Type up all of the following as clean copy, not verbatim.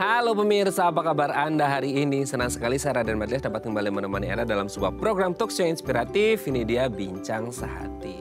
Halo pemirsa, apa kabar Anda hari ini? Senang sekali Sarah dan Madles dapat kembali menemani Anda dalam sebuah program talkshow inspiratif. Ini dia Bincang Sehati.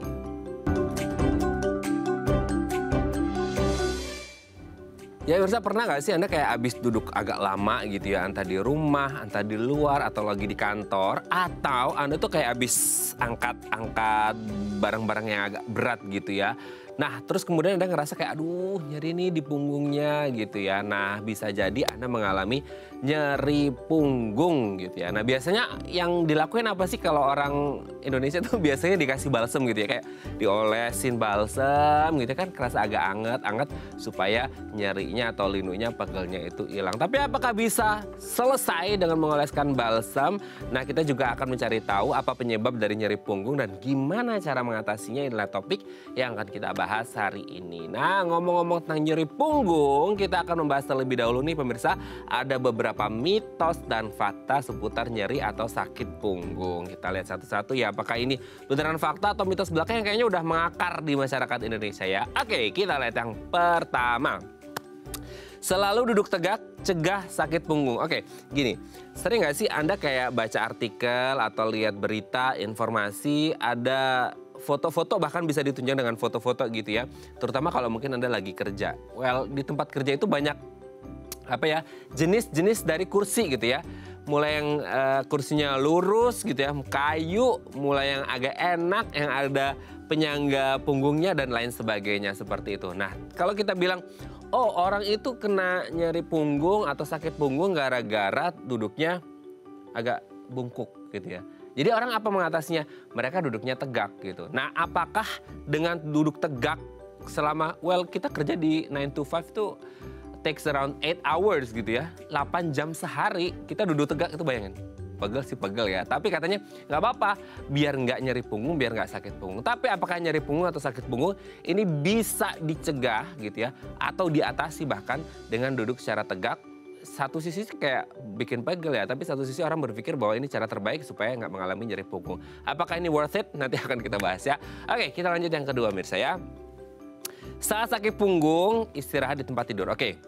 Ya pemirsa, pernah nggak sih Anda kayak abis duduk agak lama gitu ya, entah di rumah, entah di luar, atau lagi di kantor, atau Anda tuh kayak abis angkat-angkat barang-barang yang agak berat gitu ya. Nah, terus kemudian Anda ngerasa kayak, aduh nyeri nih di punggungnya gitu ya. Nah, bisa jadi Anda mengalami nyeri punggung gitu ya. Nah, biasanya yang dilakuin apa sih kalau orang Indonesia tuh biasanya dikasih balsem gitu ya. Kayak diolesin balsem gitu kan, kerasa agak anget supaya nyerinya atau linunya, pegelnya itu hilang. Tapi apakah bisa selesai dengan mengoleskan balsem? Nah, kita juga akan mencari tahu apa penyebab dari nyeri punggung dan gimana cara mengatasinya. Inilah topik yang akan kita bahas hari ini. Nah, ngomong-ngomong tentang nyeri punggung, kita akan membahas terlebih dahulu nih pemirsa, ada beberapa mitos dan fakta seputar nyeri atau sakit punggung. Kita lihat satu-satu ya, apakah ini beneran fakta atau mitos belaka yang kayaknya udah mengakar di masyarakat Indonesia ya. Oke, kita lihat yang pertama. Selalu duduk tegak, cegah sakit punggung. Oke, gini, sering nggak sih Anda kayak baca artikel atau lihat berita, informasi, ada foto-foto, bahkan bisa ditunjang dengan foto-foto gitu ya. Terutama kalau mungkin Anda lagi kerja. Well, di tempat kerja itu banyak jenis-jenis dari kursi gitu ya. Mulai yang kursinya lurus gitu ya, kayu, mulai yang agak enak, yang ada penyangga punggungnya dan lain sebagainya seperti itu. Nah, kalau kita bilang, oh orang itu kena nyeri punggung atau sakit punggung gara-gara duduknya agak bungkuk gitu ya. Jadi orang apa mengatasinya? Mereka duduknya tegak gitu. Nah, apakah dengan duduk tegak selama, kita kerja di 9 to 5 tuh takes around 8 hours gitu ya. 8 jam sehari kita duduk tegak, itu bayangin. Pegel sih pegel ya, tapi katanya nggak apa-apa biar nggak nyeri punggung, biar nggak sakit punggung. Tapi apakah nyeri punggung atau sakit punggung ini bisa dicegah gitu ya, atau diatasi bahkan dengan duduk secara tegak? Satu sisi kayak bikin pegel ya, tapi satu sisi orang berpikir bahwa ini cara terbaik supaya nggak mengalami nyeri punggung. Apakah ini worth it? Nanti akan kita bahas ya. Oke, kita lanjut yang kedua mirsa ya. Saat sakit punggung, istirahat di tempat tidur. Oke,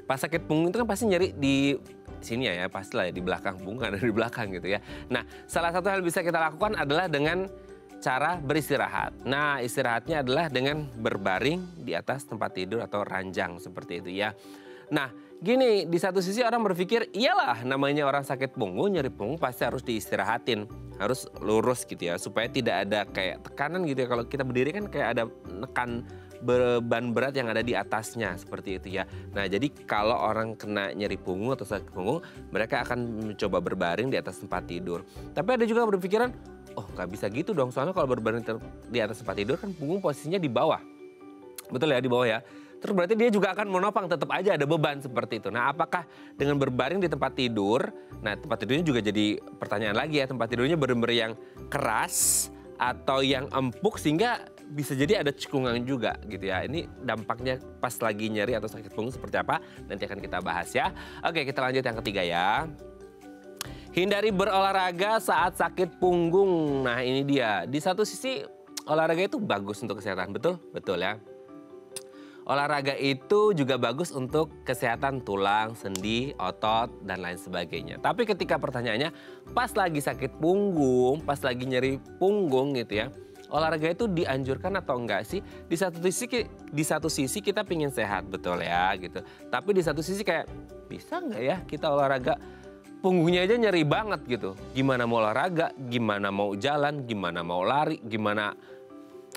pas sakit punggung itu kan pasti nyeri di sini ya, pastilah ya, di belakang punggung, ada di belakang gitu ya. Nah, salah satu hal bisa kita lakukan adalah dengan cara beristirahat. Nah, istirahatnya adalah dengan berbaring di atas tempat tidur atau ranjang seperti itu ya. Nah, gini, di satu sisi orang berpikir, iyalah namanya orang sakit punggung, nyeri punggung pasti harus diistirahatin. Harus lurus gitu ya, supaya tidak ada kayak tekanan gitu ya. Kalau kita berdiri kan kayak ada nekan beban berat yang ada di atasnya, seperti itu ya. Nah, jadi kalau orang kena nyeri punggung atau sakit punggung, mereka akan mencoba berbaring di atas tempat tidur. Tapi ada juga berpikiran, oh nggak bisa gitu dong, soalnya kalau berbaring di atas tempat tidur kan punggung posisinya di bawah. Betul ya, di bawah ya. Terus berarti dia juga akan menopang, tetap aja ada beban seperti itu. Nah, apakah dengan berbaring di tempat tidur, nah tempat tidurnya juga jadi pertanyaan lagi ya, tempat tidurnya benar-benar yang keras atau yang empuk sehingga bisa jadi ada cekungan juga gitu ya. Ini dampaknya pas lagi nyeri atau sakit punggung seperti apa, nanti akan kita bahas ya. Oke, kita lanjut yang ketiga ya. Hindari berolahraga saat sakit punggung. Nah, ini dia. Di satu sisi olahraga itu bagus untuk kesehatan, betul? Betul ya. Olahraga itu juga bagus untuk kesehatan tulang, sendi, otot, dan lain sebagainya. Tapi ketika pertanyaannya, pas lagi sakit punggung, pas lagi nyeri punggung gitu ya, olahraga itu dianjurkan atau enggak sih? Di satu sisi kita pingin sehat, betul ya gitu. Tapi di satu sisi kayak, bisa nggak ya kita olahraga? Punggungnya aja nyeri banget gitu. Gimana mau olahraga, gimana mau jalan, gimana mau lari, gimana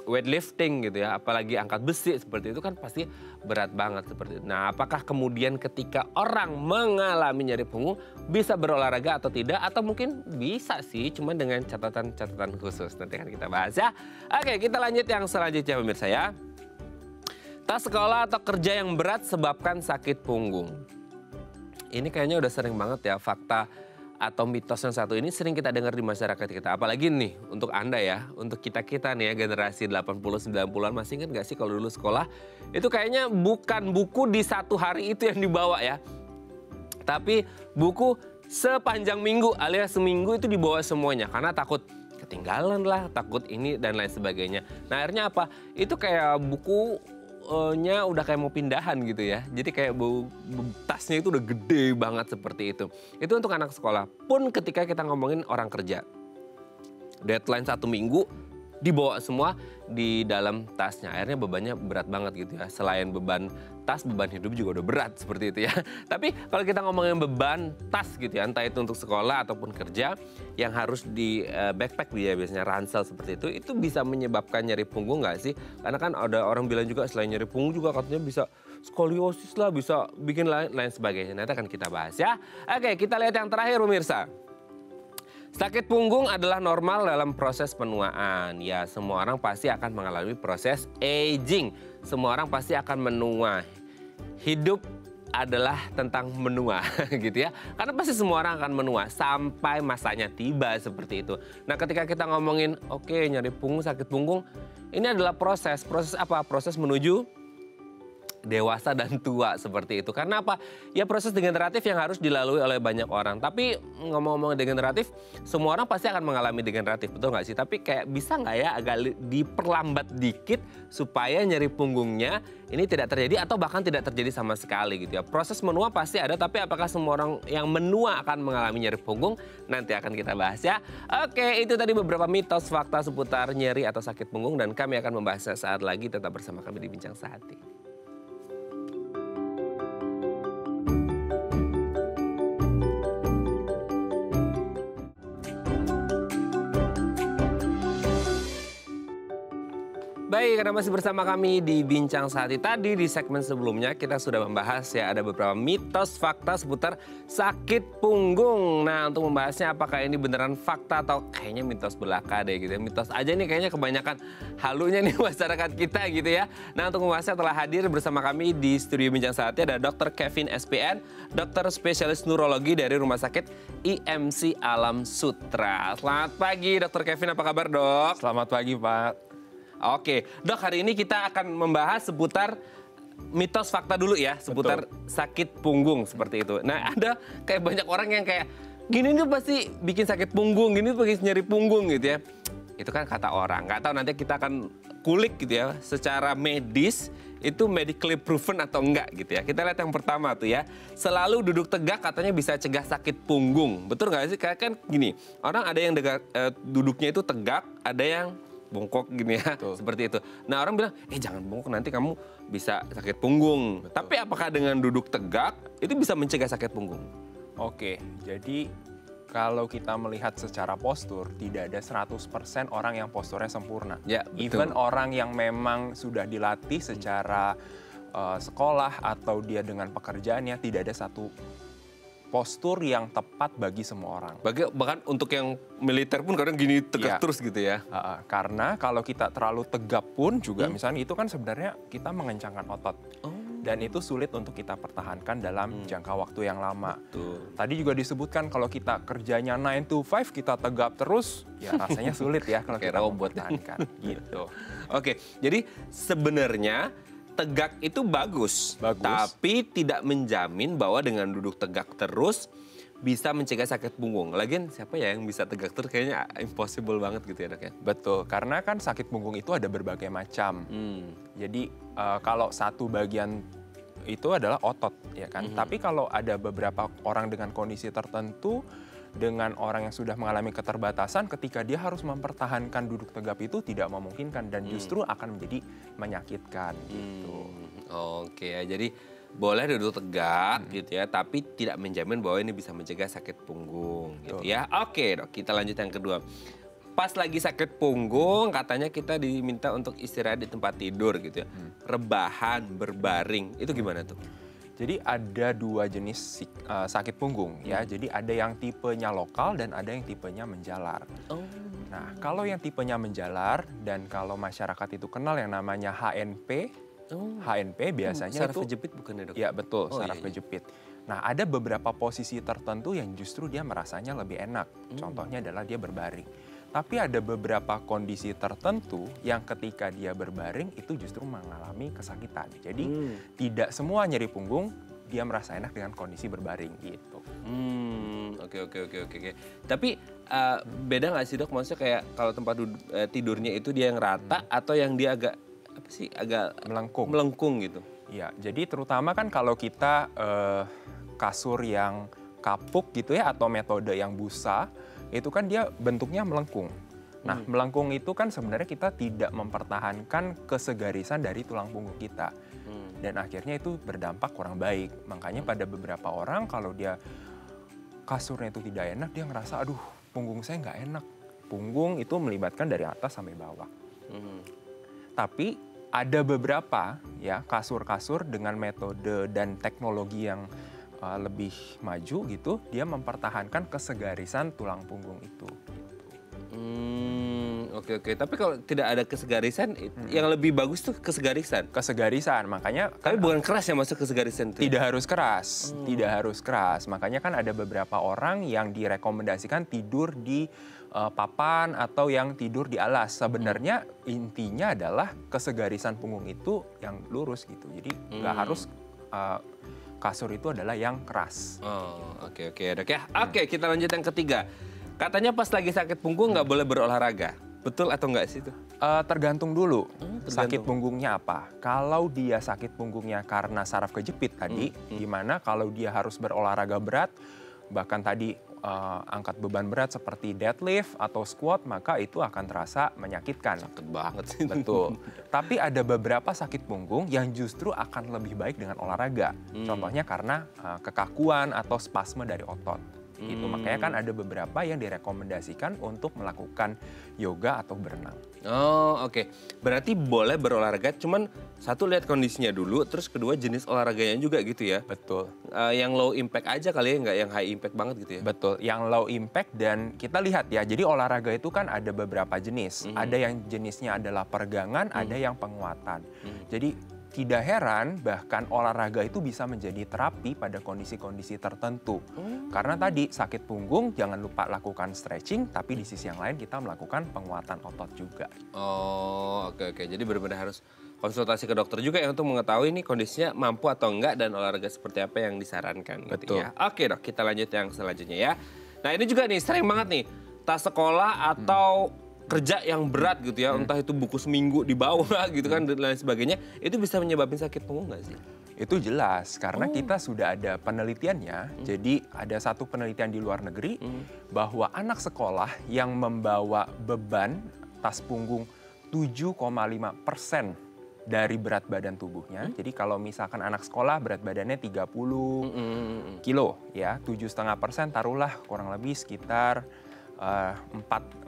weightlifting gitu ya, apalagi angkat besi seperti itu kan pasti berat banget seperti itu. Nah, apakah kemudian ketika orang mengalami nyeri punggung bisa berolahraga atau tidak? Atau mungkin bisa sih, cuma dengan catatan-catatan khusus. Nanti akan kita bahas ya. Oke, kita lanjut yang selanjutnya pemirsa ya. Tas sekolah atau kerja yang berat sebabkan sakit punggung. Ini kayaknya udah sering banget ya fakta atau mitos yang satu ini sering kita dengar di masyarakat kita. Apalagi nih untuk Anda ya, untuk kita-kita nih ya generasi 80-90-an, masih ingat gak sih kalau dulu sekolah itu kayaknya bukan buku di satu hari itu yang dibawa ya. Tapi buku sepanjang minggu alias seminggu itu dibawa semuanya karena takut ketinggalan lah, takut ini dan lain sebagainya. Nah, akhirnya apa? Itu kayak buku baunya udah kayak mau pindahan gitu ya. Jadi kayak bau tasnya itu udah gede banget seperti itu. Itu untuk anak sekolah. Pun ketika kita ngomongin orang kerja. Deadline 1 minggu dibawa semua di dalam tasnya. Akhirnya bebannya berat banget gitu ya. Selain beban tas, beban hidup juga udah berat seperti itu ya. Tapi kalau kita ngomongin beban tas gitu ya, entah itu untuk sekolah ataupun kerja yang harus di backpack dia biasanya ransel seperti itu bisa menyebabkan nyeri punggung nggak sih? Karena kan ada orang bilang juga selain nyeri punggung juga katanya bisa skoliosis lah, bisa bikin lain sebagainya. Nanti akan kita bahas ya. Oke, kita lihat yang terakhir pemirsa. Sakit punggung adalah normal dalam proses penuaan. Ya, semua orang pasti akan mengalami proses aging. Semua orang pasti akan menua. Hidup adalah tentang menua gitu ya. Karena pasti semua orang akan menua sampai masanya tiba seperti itu. Nah, ketika kita ngomongin oke, nyeri punggung, sakit punggung, ini adalah proses. Proses apa? Proses menuju dewasa dan tua seperti itu. Karena apa? Ya proses degeneratif yang harus dilalui oleh banyak orang. Tapi ngomong-ngomong degeneratif, semua orang pasti akan mengalami degeneratif, betul nggak sih? Tapi kayak bisa nggak ya agak diperlambat dikit supaya nyeri punggungnya ini tidak terjadi atau bahkan tidak terjadi sama sekali gitu ya. Proses menua pasti ada, tapi apakah semua orang yang menua akan mengalami nyeri punggung? Nanti akan kita bahas ya. Oke, itu tadi beberapa mitos fakta seputar nyeri atau sakit punggung dan kami akan membahasnya saat lagi. Tetap bersama kami di Bincang Sehati. Baik, karena masih bersama kami di Bincang Sehati. Tadi di segmen sebelumnya kita sudah membahas ya ada beberapa mitos fakta seputar sakit punggung. Nah, untuk membahasnya apakah ini beneran fakta atau kayaknya mitos belaka deh gitu ya. Mitos aja nih kayaknya kebanyakan halunya nih masyarakat kita gitu ya. Nah, untuk membahasnya telah hadir bersama kami di studio Bincang Sehati ada Dr. Kevin SPN, dokter spesialis neurologi dari Rumah Sakit IMC Alam Sutra. Selamat pagi Dr. Kevin, apa kabar dok? Selamat pagi Pak. Oke, dok, hari ini kita akan membahas seputar mitos fakta dulu ya, seputar sakit punggung seperti itu. Nah, ada kayak banyak orang yang kayak gini nih pasti bikin sakit punggung, gini pasti nyeri punggung gitu ya. Itu kan kata orang, nggak tahu nanti kita akan kulik gitu ya, secara medis itu medically proven atau enggak gitu ya. Kita lihat yang pertama tuh ya, selalu duduk tegak katanya bisa cegah sakit punggung. Betul nggak sih? Kayak kan gini, orang ada yang duduknya itu tegak, ada yang bongkok gini ya, seperti itu. Nah, orang bilang, jangan bongkok nanti kamu bisa sakit punggung. Betul. Tapi apakah dengan duduk tegak itu bisa mencegah sakit punggung? Oke, jadi kalau kita melihat secara postur, tidak ada 100% orang yang posturnya sempurna. Ya, betul. Even orang yang memang sudah dilatih secara sekolah atau dia dengan pekerjaannya, tidak ada satu postur yang tepat bagi semua orang. Bahkan untuk yang militer pun kadang gini tegak terus gitu ya. Karena kalau kita terlalu tegap pun juga misalnya itu kan sebenarnya kita mengencangkan otot. Dan itu sulit untuk kita pertahankan dalam jangka waktu yang lama. Betul. Tadi juga disebutkan kalau kita kerjanya 9 to 5 kita tegap terus, ya rasanya sulit ya kalau kita mempertahankan. Gitu. Oke, jadi sebenarnya tegak itu bagus, tapi tidak menjamin bahwa dengan duduk tegak terus bisa mencegah sakit punggung. Lagian siapa ya yang bisa tegak terus, kayaknya impossible banget gitu ya dok ya. Betul, karena kan sakit punggung itu ada berbagai macam. Jadi kalau satu bagian itu adalah otot ya kan. Tapi kalau ada beberapa orang dengan kondisi tertentu, dengan orang yang sudah mengalami keterbatasan, ketika dia harus mempertahankan duduk tegap itu tidak memungkinkan dan justru akan menjadi menyakitkan gitu. Oke, jadi boleh duduk tegak gitu ya, tapi tidak menjamin bahwa ini bisa mencegah sakit punggung gitu ya. Oke dok, kita lanjut yang kedua. Pas lagi sakit punggung, katanya kita diminta untuk istirahat di tempat tidur gitu ya. Rebahan, berbaring, itu gimana tuh? Jadi ada dua jenis sakit punggung ya. Jadi ada yang tipenya lokal dan ada yang tipenya menjalar. Nah, kalau yang tipenya menjalar dan kalau masyarakat itu kenal yang namanya HNP. HNP biasanya saraf itu kejepit bukan ya dok? Ya betul, saraf kejepit. Nah, ada beberapa posisi tertentu yang justru dia merasanya lebih enak. Contohnya adalah dia berbaring. Tapi ada beberapa kondisi tertentu yang ketika dia berbaring itu justru mengalami kesakitan. Jadi tidak semua nyeri punggung dia merasa enak dengan kondisi berbaring gitu. Oke. Tapi beda nggak sih dok? Maksudnya kayak kalau tempat tidurnya itu dia yang rata atau yang dia agak apa sih agak melengkung gitu. Ya, jadi terutama kan kalau kita kasur yang kapuk gitu ya atau metode yang busa, itu kan dia bentuknya melengkung. Nah, melengkung itu kan sebenarnya kita tidak mempertahankan kesegarisan dari tulang punggung kita. Dan akhirnya itu berdampak kurang baik. Makanya pada beberapa orang kalau dia kasurnya itu tidak enak, dia ngerasa, aduh punggung saya nggak enak. Punggung itu melibatkan dari atas sampai bawah. Tapi ada beberapa ya kasur-kasur dengan metode dan teknologi yang lebih maju gitu, dia mempertahankan kesegarisan tulang punggung itu. Oke. Tapi kalau tidak ada kesegarisan, yang lebih bagus tuh kesegarisan. Kesegarisan, makanya. Tapi bukan keras ya masuk kesegarisan itu. Tidak harus keras, tidak harus keras. Makanya kan ada beberapa orang yang direkomendasikan tidur di papan atau yang tidur di alas. Sebenarnya intinya adalah kesegarisan punggung itu yang lurus gitu. Jadi nggak harus kasur itu adalah yang keras. Oke Dok ya. Oke, kita lanjut yang ketiga. Katanya pas lagi sakit punggung nggak boleh berolahraga. Betul atau nggak sih itu? Tergantung dulu sakit punggungnya apa. Kalau dia sakit punggungnya karena saraf kejepit tadi, gimana kalau dia harus berolahraga berat, bahkan tadi angkat beban berat seperti deadlift atau squat, maka itu akan terasa menyakitkan. Sakit banget sih. Betul. Tapi ada beberapa sakit punggung yang justru akan lebih baik dengan olahraga. Contohnya karena kekakuan atau spasme dari otot. Gitu. Makanya kan ada beberapa yang direkomendasikan untuk melakukan yoga atau berenang. Oke. Berarti boleh berolahraga, cuman satu lihat kondisinya dulu, terus kedua jenis olahraganya juga gitu ya? Betul. Yang low impact aja kali ya, nggak yang high impact banget gitu ya? Betul, yang low impact dan kita lihat ya, jadi olahraga itu kan ada beberapa jenis. Ada yang jenisnya adalah peregangan, ada yang penguatan. Jadi tidak heran bahkan olahraga itu bisa menjadi terapi pada kondisi-kondisi tertentu. Karena tadi sakit punggung jangan lupa lakukan stretching, tapi di sisi yang lain kita melakukan penguatan otot juga. Oke. Jadi benar-benar harus konsultasi ke dokter juga ya untuk mengetahui nih kondisinya mampu atau enggak dan olahraga seperti apa yang disarankan. Betul. Gitu ya. Oke Dok, kita lanjut yang selanjutnya ya. Nah ini juga nih sering banget nih tas sekolah atau kerja yang berat gitu ya, entah itu buku seminggu di bawah gitu kan dan lain sebagainya, itu bisa menyebabkan sakit punggung nggak sih? Itu jelas, karena kita sudah ada penelitiannya. Jadi ada satu penelitian di luar negeri bahwa anak sekolah yang membawa beban tas punggung 7,5% dari berat badan tubuhnya. Jadi kalau misalkan anak sekolah berat badannya 30 kilo ya, 7,5% taruhlah kurang lebih sekitar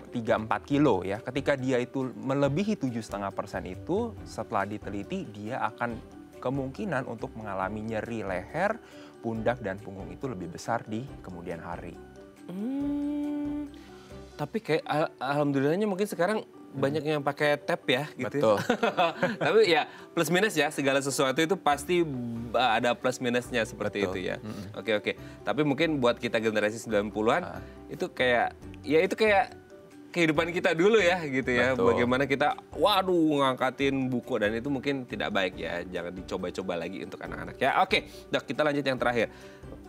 3-4 kilo ya. Ketika dia itu melebihi 7,5% itu, setelah diteliti dia akan kemungkinan untuk mengalami nyeri leher, pundak dan punggung itu lebih besar di kemudian hari. Tapi kayak alhamdulillahnya mungkin sekarang banyak yang pakai tab ya gitu. Betul. Tapi ya plus minus ya, segala sesuatu itu pasti ada plus minusnya seperti itu ya. Oke. Tapi mungkin buat kita generasi 90-an itu kayak kehidupan kita dulu ya gitu ya. Betul. Bagaimana kita ngangkatin buku dan itu mungkin tidak baik ya. Jangan dicoba-coba lagi untuk anak-anak ya. Oke, Dok, kita lanjut yang terakhir.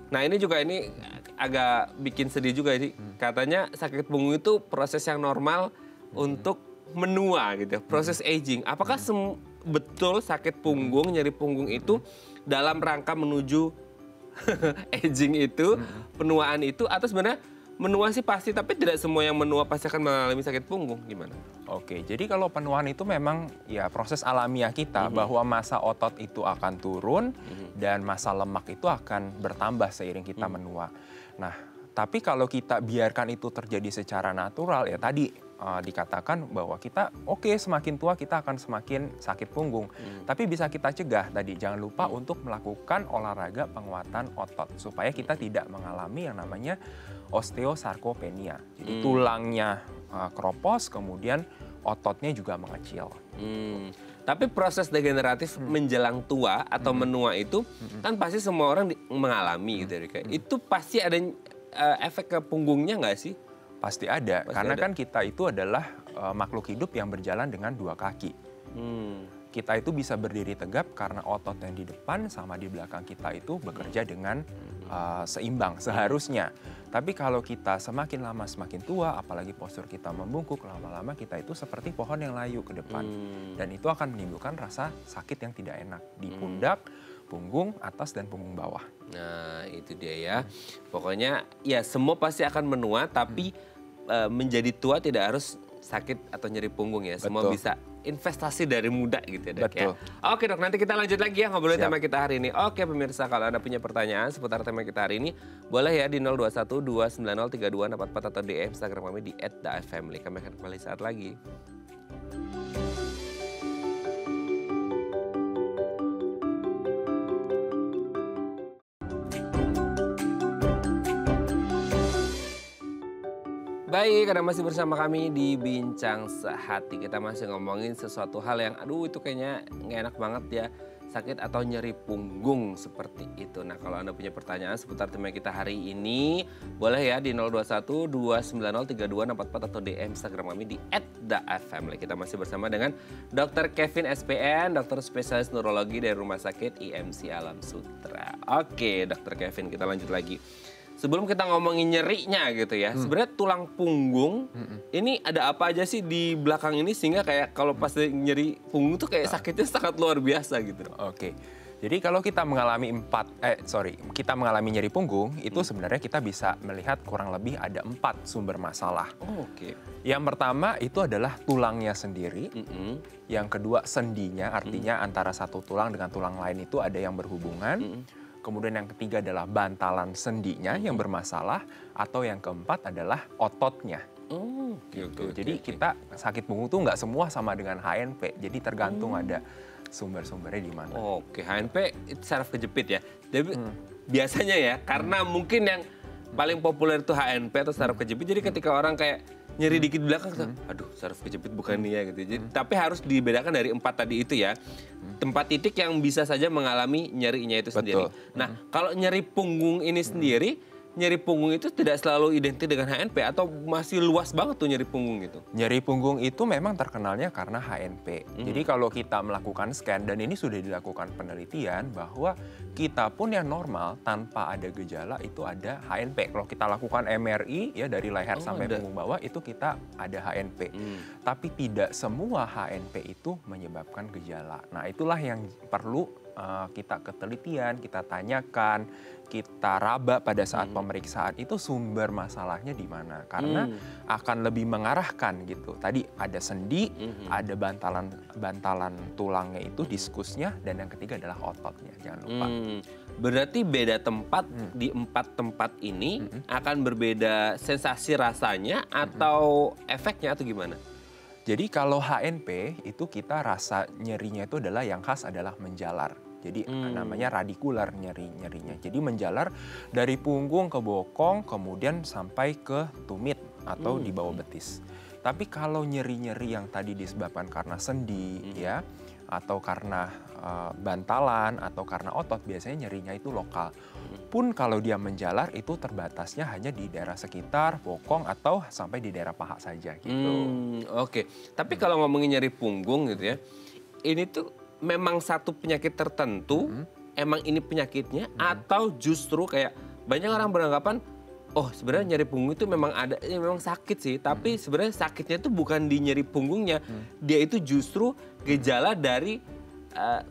Nah ini agak bikin sedih juga sih. Katanya sakit punggung itu proses yang normal untuk menua gitu, proses aging. Apakah betul sakit punggung, nyeri punggung itu dalam rangka menuju aging itu, penuaan itu, atau sebenarnya menua sih pasti, tapi tidak semua yang menua pasti akan mengalami sakit punggung, gimana? Oke, jadi kalau penuaan itu memang ya proses alamiah kita bahwa massa otot itu akan turun dan massa lemak itu akan bertambah seiring kita menua. Nah, tapi kalau kita biarkan itu terjadi secara natural ya tadi dikatakan bahwa kita semakin tua kita akan semakin sakit punggung. Tapi bisa kita cegah tadi, jangan lupa untuk melakukan olahraga penguatan otot supaya kita tidak mengalami yang namanya osteosarkopenia. Jadi tulangnya keropos, kemudian ototnya juga mengecil. Tapi proses degeneratif menjelang tua atau menua itu kan pasti semua orang mengalami gitu ya. Itu pasti ada efek ke punggungnya nggak sih? Pasti ada, karena kan kita itu adalah makhluk hidup yang berjalan dengan dua kaki. kita itu bisa berdiri tegap karena otot yang di depan sama di belakang kita itu bekerja dengan seimbang seharusnya. Tapi kalau kita semakin lama semakin tua, apalagi postur kita membungkuk, lama-lama kita itu seperti pohon yang layu ke depan. Dan itu akan menimbulkan rasa sakit yang tidak enak di pundak, punggung atas dan punggung bawah. Nah, itu dia ya. Pokoknya ya semua pasti akan menua, tapi menjadi tua tidak harus sakit atau nyeri punggung ya. Semua Betul. bisa investasi dari muda gitu ya, Dok. Betul. Ya. Oke, Dok, nanti kita lanjut lagi ya ngobrolin Siap. tema kita hari ini. Oke, pemirsa, kalau Anda punya pertanyaan seputar tema kita hari ini, boleh ya di 021 290 3244 atau DM Instagram kami di @dafamily. Kami akan kembali saat lagi. Baik, Anda masih bersama kami di Bincang Sehati. Kita masih ngomongin sesuatu hal yang aduh itu kayaknya nggak enak banget ya. Sakit atau nyeri punggung seperti itu. Nah, kalau Anda punya pertanyaan seputar tema kita hari ini, boleh ya di 021 290 3244 atau DM Instagram kami di @dafamily. Kita masih bersama dengan Dr. Kevin SPN, dokter spesialis neurologi dari Rumah Sakit IMC Alam Sutra. Oke, Dr. Kevin, kita lanjut lagi. Sebelum kita ngomongin nyerinya gitu ya, sebenarnya tulang punggung ini ada apa aja sih di belakang ini sehingga kayak kalau pas nyeri punggung tuh kayak sakitnya sangat luar biasa gitu. Oke. Jadi kalau kita mengalami kita mengalami nyeri punggung, itu sebenarnya kita bisa melihat kurang lebih ada 4 sumber masalah. Oh, oke. Yang pertama itu adalah tulangnya sendiri. Yang kedua sendinya, artinya antara satu tulang dengan tulang lain itu ada yang berhubungan. Kemudian yang ketiga adalah bantalan sendinya yang bermasalah. Atau yang keempat adalah ototnya. Oh, Gitu. Jadi kita sakit punggung tuh nggak semua sama dengan HNP. Jadi tergantung ada sumber-sumbernya di mana. Oke, HNP itu saraf kejepit ya. Tapi biasanya ya, karena mungkin yang paling populer itu HNP atau saraf kejepit. Jadi ketika orang kayak nyeri dikit belakang, aduh saraf kejepit bukan nih ya gitu. Jadi, tapi harus dibedakan dari 4 tadi itu ya. Tempat titik yang bisa saja mengalami nyerinya itu sendiri. Betul. Nah, kalau nyeri punggung ini sendiri, nyeri punggung itu tidak selalu identik dengan HNP atau masih luas banget tuh nyeri punggung gitu? Nyeri punggung itu memang terkenalnya karena HNP. Jadi kalau kita melakukan scan, dan ini sudah dilakukan penelitian bahwa kita pun yang normal tanpa ada gejala itu ada HNP. Kalau kita lakukan MRI ya dari leher sampai punggung bawah itu kita ada HNP. Tapi tidak semua HNP itu menyebabkan gejala. Nah, itulah yang perlu kita ketelitian, kita tanyakan, kita raba pada saat pemeriksaan itu sumber masalahnya di mana. Karena akan lebih mengarahkan gitu. Tadi ada sendi, ada bantalan tulangnya itu diskusnya, dan yang ketiga adalah ototnya. Jangan lupa. Berarti beda tempat di 4 tempat ini akan berbeda sensasi rasanya atau efeknya atau gimana? Jadi kalau HNP itu kita rasa nyerinya itu adalah yang khas adalah menjalar. Jadi namanya radikular nyerinya. Jadi menjalar dari punggung ke bokong kemudian sampai ke tumit atau di bawah betis. Tapi kalau nyeri-nyeri yang tadi disebabkan karena sendi ya atau karena bantalan atau karena otot, biasanya nyerinya itu lokal. Pun kalau dia menjalar itu terbatasnya hanya di daerah sekitar bokong atau sampai di daerah paha saja gitu. Oke. Tapi kalau ngomongin nyeri punggung gitu ya, ini tuh memang satu penyakit tertentu, emang ini penyakitnya, atau justru kayak banyak orang beranggapan, oh sebenarnya nyeri punggung itu memang ada, ya memang sakit sih, tapi sebenarnya sakitnya itu bukan di nyeri punggungnya, dia itu justru gejala dari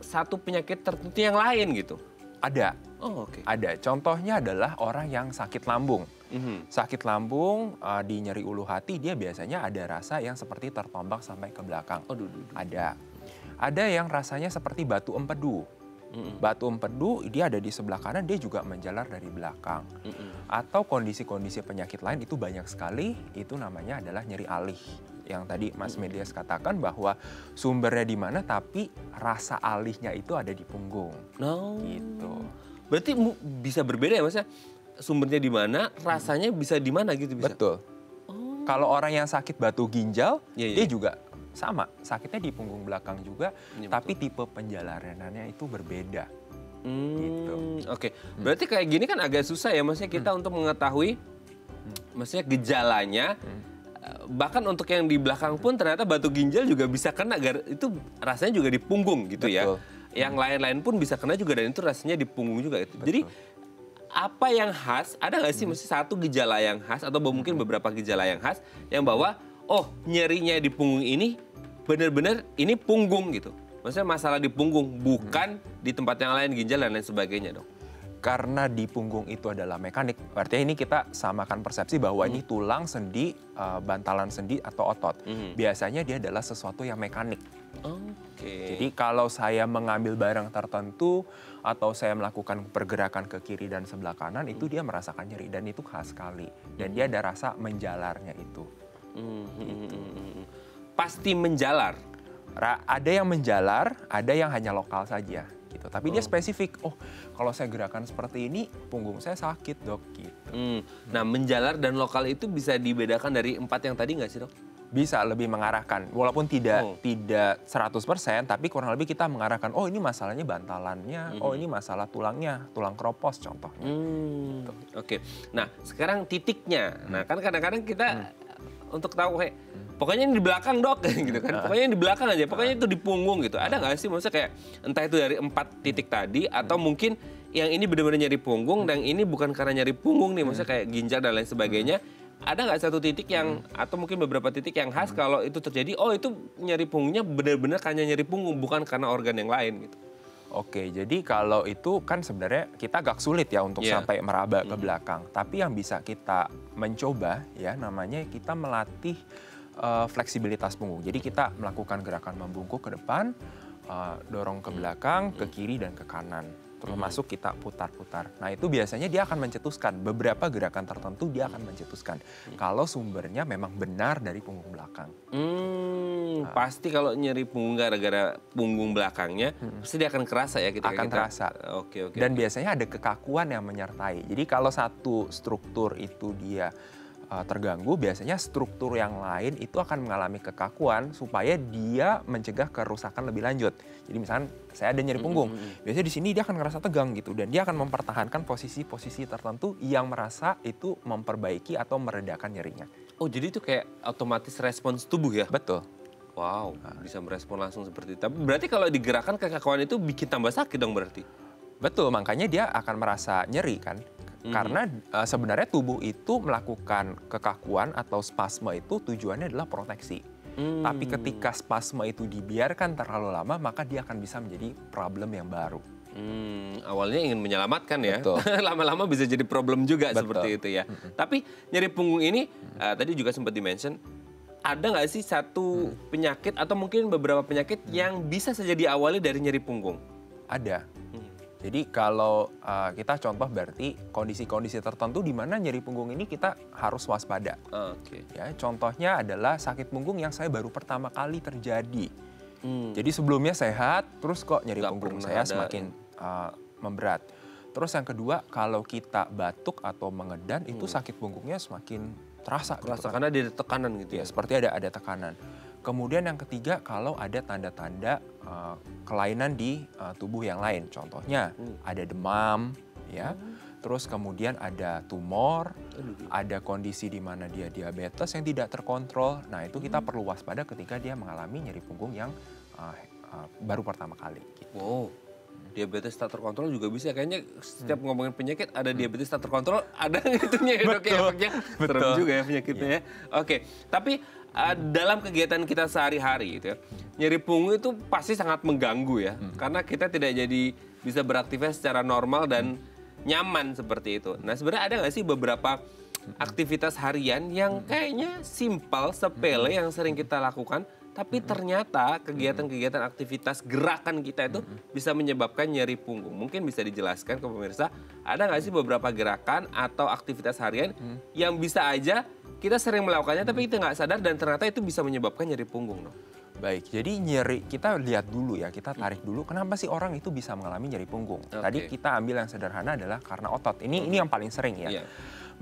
satu penyakit tertentu yang lain gitu. Ada. Oh, oke. Ada. Contohnya adalah orang yang sakit lambung. Sakit lambung di nyeri ulu hati, dia biasanya ada rasa yang seperti tertombak sampai ke belakang. Ada. Ada yang rasanya seperti batu empedu. Batu empedu dia ada di sebelah kanan, dia juga menjalar dari belakang. Atau kondisi-kondisi penyakit lain itu banyak sekali, itu namanya adalah nyeri alih. Yang tadi Mas Medias katakan bahwa sumbernya di mana, tapi rasa alihnya itu ada di punggung. Gitu. Berarti bisa berbeda ya Mas ya? Sumbernya di mana, rasanya bisa di mana gitu bisa? Betul. Kalau orang yang sakit batu ginjal, Iya. dia juga sama, sakitnya di punggung belakang juga, Iya, tapi tipe penjalarannya itu berbeda. Gitu. Oke. Berarti kayak gini kan agak susah ya maksudnya kita untuk mengetahui maksudnya gejalanya bahkan untuk yang di belakang pun ternyata batu ginjal juga bisa kena, itu rasanya juga di punggung gitu ya. Betul. Yang lain-lain pun bisa kena juga dan itu rasanya di punggung juga itu. Jadi apa yang khas, ada nggak sih mesti satu gejala yang khas atau mungkin beberapa gejala yang khas yang bahwa oh nyerinya di punggung ini benar-benar ini punggung gitu. Maksudnya masalah di punggung, bukan di tempat yang lain, ginjal dan lain sebagainya dong. Karena di punggung itu adalah mekanik, berarti ini kita samakan persepsi bahwa ini tulang, sendi, bantalan sendi atau otot. Biasanya dia adalah sesuatu yang mekanik. Oke. Jadi kalau saya mengambil barang tertentu atau saya melakukan pergerakan ke kiri dan sebelah kanan, itu dia merasakan nyeri dan itu khas sekali. Dan dia ada rasa menjalarnya itu. Pasti menjalar. Ada yang menjalar, ada yang hanya lokal saja gitu. Tapi dia spesifik. Oh, kalau saya gerakan seperti ini, punggung saya sakit, Dok, gitu. Nah, menjalar dan lokal itu bisa dibedakan dari 4 yang tadi nggak sih, Dok? Bisa lebih mengarahkan. Walaupun tidak 100%, tapi kurang lebih kita mengarahkan, oh ini masalahnya bantalannya, oh ini masalah tulangnya, tulang kropos contohnya. Oke. Nah, sekarang titiknya. Nah, kan kadang-kadang kita untuk tahu pokoknya yang di belakang, Dok, gitu kan. Pokoknya yang di belakang aja, pokoknya itu di punggung gitu. Ada nggak sih maksudnya kayak entah itu dari 4 titik tadi atau mungkin yang ini benar-benar nyari punggung dan ini bukan karena nyari punggung nih, maksudnya kayak ginjal dan lain sebagainya. Ada nggak satu titik yang atau mungkin beberapa titik yang khas kalau itu terjadi, oh itu nyari punggungnya benar-benar hanya nyari punggung, bukan karena organ yang lain gitu. Oke, jadi kalau itu kan sebenarnya kita agak sulit ya untuk sampai meraba ke belakang. Tapi yang bisa kita mencoba ya namanya kita melatih fleksibilitas punggung. Jadi kita melakukan gerakan membungkuk ke depan, dorong ke belakang, ke kiri dan ke kanan. Termasuk kita putar-putar. Nah itu biasanya dia akan mencetuskan. Beberapa gerakan tertentu dia akan mencetuskan. Kalau sumbernya memang benar dari punggung belakang. Pasti kalau nyeri punggung gara-gara punggung belakangnya, pasti dia akan kerasa ya ketika akan kita. terasa. Oke. Dan biasanya ada kekakuan yang menyertai. Jadi kalau satu struktur itu dia terganggu, biasanya struktur yang lain itu akan mengalami kekakuan supaya dia mencegah kerusakan lebih lanjut. Jadi misalkan saya ada nyeri punggung, biasanya di sini dia akan ngerasa tegang gitu dan dia akan mempertahankan posisi-posisi tertentu yang merasa itu memperbaiki atau meredakan nyerinya. Oh jadi itu kayak otomatis respons tubuh ya? Betul. Wow, bisa merespon langsung seperti itu. Tapi berarti kalau digerakkan kekakuan itu bikin tambah sakit dong berarti? Betul, makanya dia akan merasa nyeri kan. Karena sebenarnya tubuh itu melakukan kekakuan atau spasme itu tujuannya adalah proteksi. Tapi ketika spasme itu dibiarkan terlalu lama, maka dia akan bisa menjadi problem yang baru. Awalnya ingin menyelamatkan ya, lama-lama bisa jadi problem juga. Betul. Seperti itu ya. Tapi nyeri punggung ini, tadi juga sempat di-mention, ada nggak sih satu penyakit atau mungkin beberapa penyakit yang bisa saja diawali dari nyeri punggung? Ada. Jadi kalau kita contoh berarti kondisi-kondisi tertentu di mana nyeri punggung ini kita harus waspada. Ya, contohnya adalah sakit punggung yang saya baru pertama kali terjadi. Jadi sebelumnya sehat, terus kok nyeri punggung saya semakin memberat. Terus yang kedua, kalau kita batuk atau mengedan itu sakit punggungnya semakin terasa. Gitu, karena ada tekanan gitu ya? Seperti ada tekanan. Kemudian yang ketiga, kalau ada tanda-tanda kelainan di tubuh yang lain, contohnya ada demam, ya, terus kemudian ada tumor, ada kondisi di mana dia diabetes yang tidak terkontrol. Nah itu kita perlu waspada ketika dia mengalami nyeri punggung yang baru pertama kali. Gitu. Wow. Diabetes tak terkontrol juga bisa. Kayaknya setiap ngomongin penyakit ada diabetes tak terkontrol, ada itunya ya dok ya. Serem juga ya penyakitnya ya. Oke, tapi dalam kegiatan kita sehari-hari gitu ya, nyeri punggung itu pasti sangat mengganggu ya. Karena kita tidak jadi bisa beraktivitas secara normal dan nyaman seperti itu. Nah sebenarnya ada nggak sih beberapa aktivitas harian yang kayaknya simpel, sepele yang sering kita lakukan, tapi ternyata kegiatan-kegiatan aktivitas gerakan kita itu bisa menyebabkan nyeri punggung. Mungkin bisa dijelaskan ke pemirsa, ada nggak sih beberapa gerakan atau aktivitas harian yang bisa aja kita sering melakukannya tapi kita nggak sadar dan ternyata itu bisa menyebabkan nyeri punggung. Baik, jadi nyeri, kita lihat dulu ya, kita tarik dulu kenapa sih orang itu bisa mengalami nyeri punggung. Tadi kita ambil yang sederhana adalah karena otot. Ini yang paling sering ya.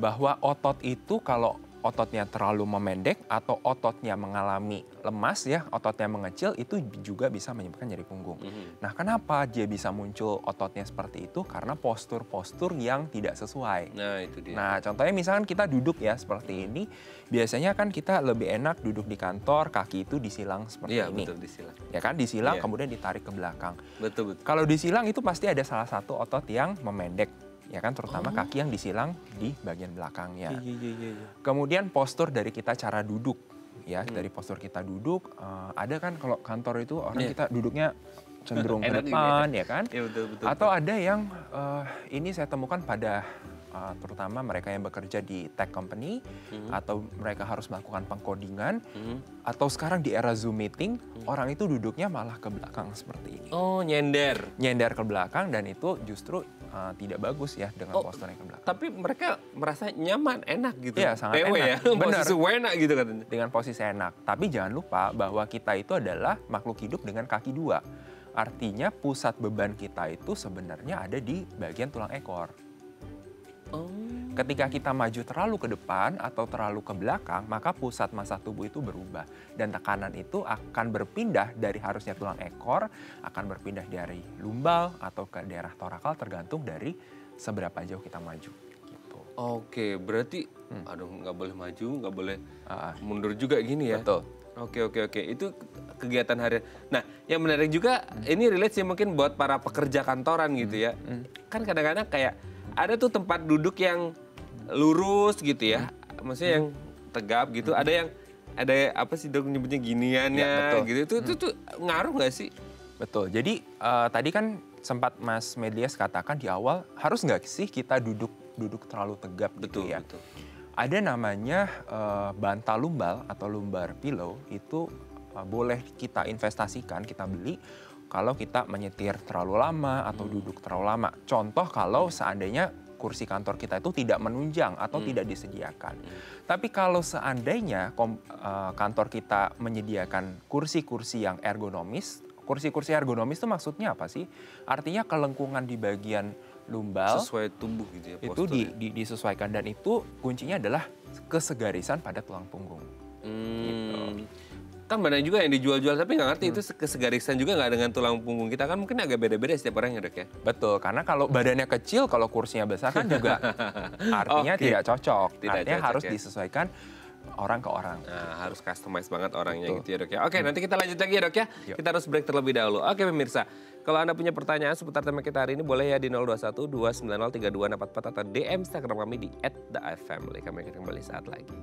Bahwa otot itu kalau ototnya terlalu memendek atau ototnya mengalami lemas ya, ototnya mengecil, itu juga bisa menyebabkan nyeri punggung. Nah, kenapa dia bisa muncul ototnya seperti itu? Karena postur-postur yang tidak sesuai. Nah, itu dia. Nah, contohnya misalkan kita duduk ya seperti ini, biasanya kan kita lebih enak duduk di kantor, kaki itu disilang seperti Iya, ini. betul, disilang. Ya kan, disilang Iya. kemudian ditarik ke belakang. Betul, betul. Kalau disilang itu pasti ada salah satu otot yang memendek, ya kan, terutama kaki yang disilang di bagian belakangnya. Iya. Kemudian postur dari kita cara duduk, ya, dari postur kita duduk, ada kan kalau kantor itu orang kita duduknya cenderung ke Enak juga depan, ya kan? Iya, betul. Atau ada yang ini saya temukan pada terutama mereka yang bekerja di tech company atau mereka harus melakukan pengkodingan atau sekarang di era Zoom meeting orang itu duduknya malah ke belakang seperti ini. Oh, nyender Nyender ke belakang dan itu justru tidak bagus ya dengan postur yang ke belakang. Tapi mereka merasa nyaman, enak gitu. Iya, sangat PW enak. ya, Benar. posisi enak gitu katanya. Dengan posisi enak. Tapi jangan lupa bahwa kita itu adalah makhluk hidup dengan kaki dua. Artinya pusat beban kita itu sebenarnya ada di bagian tulang ekor. Oh. Ketika kita maju terlalu ke depan atau terlalu ke belakang, maka pusat massa tubuh itu berubah. Dan tekanan itu akan berpindah dari harusnya tulang ekor, akan berpindah dari lumbal atau ke daerah torakal tergantung dari seberapa jauh kita maju. Gitu. Oke, berarti aduh nggak boleh maju, nggak boleh mundur juga gini ya. Betul. Oke. Itu kegiatan harian. Nah, yang menarik juga ini relate sih mungkin buat para pekerja kantoran gitu ya. Kan kadang-kadang kayak ada tuh tempat duduk yang lurus gitu ya. Maksudnya yang tegap gitu. Ada apa sih dok nyebutnya giniannya Ya, betul. gitu. Itu tuh ngaruh nggak sih? Betul. Jadi tadi kan sempat Mas Medias katakan di awal, harus nggak sih kita duduk terlalu tegap gitu ya? Betul. Ada namanya bantal lumbal atau lumbar pillow, itu boleh kita investasikan, kita beli kalau kita menyetir terlalu lama atau duduk terlalu lama. Contoh kalau seandainya kursi kantor kita itu tidak menunjang atau tidak disediakan. Tapi kalau seandainya kantor kita menyediakan kursi-kursi yang ergonomis, kursi-kursi ergonomis itu maksudnya apa sih? Artinya kelengkungan di bagian lumbal Sesuai tubuh gitu ya itu posturnya. disesuaikan, dan itu kuncinya adalah kesegarisan pada tulang punggung. Kan banyak juga yang dijual-jual tapi nggak ngerti itu kesegarisan juga nggak dengan tulang punggung kita, kan mungkin agak beda-beda setiap orang ya dok ya. Betul, karena kalau badannya kecil, kalau kursinya besar kan juga artinya Oke. tidak cocok. Tidak Artinya cocok harus ya. disesuaikan orang ke orang. Nah, harus customize banget orangnya Betul. gitu ya dok ya. Oke, nanti kita lanjut lagi ya dok ya. Yuk. Kita harus break terlebih dahulu. Oke pemirsa, kalau Anda punya pertanyaan seputar tema kita hari ini boleh ya di 021 290 3244 atau DM Instagram kami di @theifamily. Kami akan kembali saat lagi.